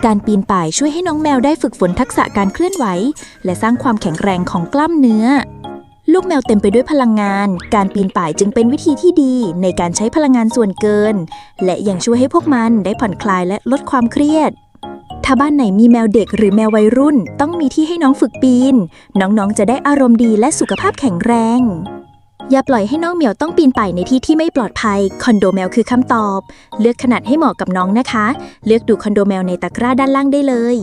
การปีนป่ายช่วยให้น้องแมวได้ฝึกฝนทักษะการเคลื่อนไหวและสร้างความแข็งแรงของกล้ามเนื้อลูกแมวเต็มไปด้วยพลังงานการปีนป่ายจึงเป็นวิธีที่ดีในการใช้พลังงานส่วนเกินและยังช่วยให้พวกมันได้ผ่อนคลายและลดความเครียดถ้าบ้านไหนมีแมวเด็กหรือแมววัยรุ่นต้องมีที่ให้น้องฝึกปีนน้องๆจะได้อารมณ์ดีและสุขภาพแข็งแรงอย่าปล่อยให้น้องเหมียวต้องปีนป่ายในที่ที่ไม่ปลอดภัยคอนโดแมวคือคำตอบเลือกขนาดให้เหมาะกับน้องนะคะเลือกดูคอนโดแมวในตะกร้าด้านล่างได้เลย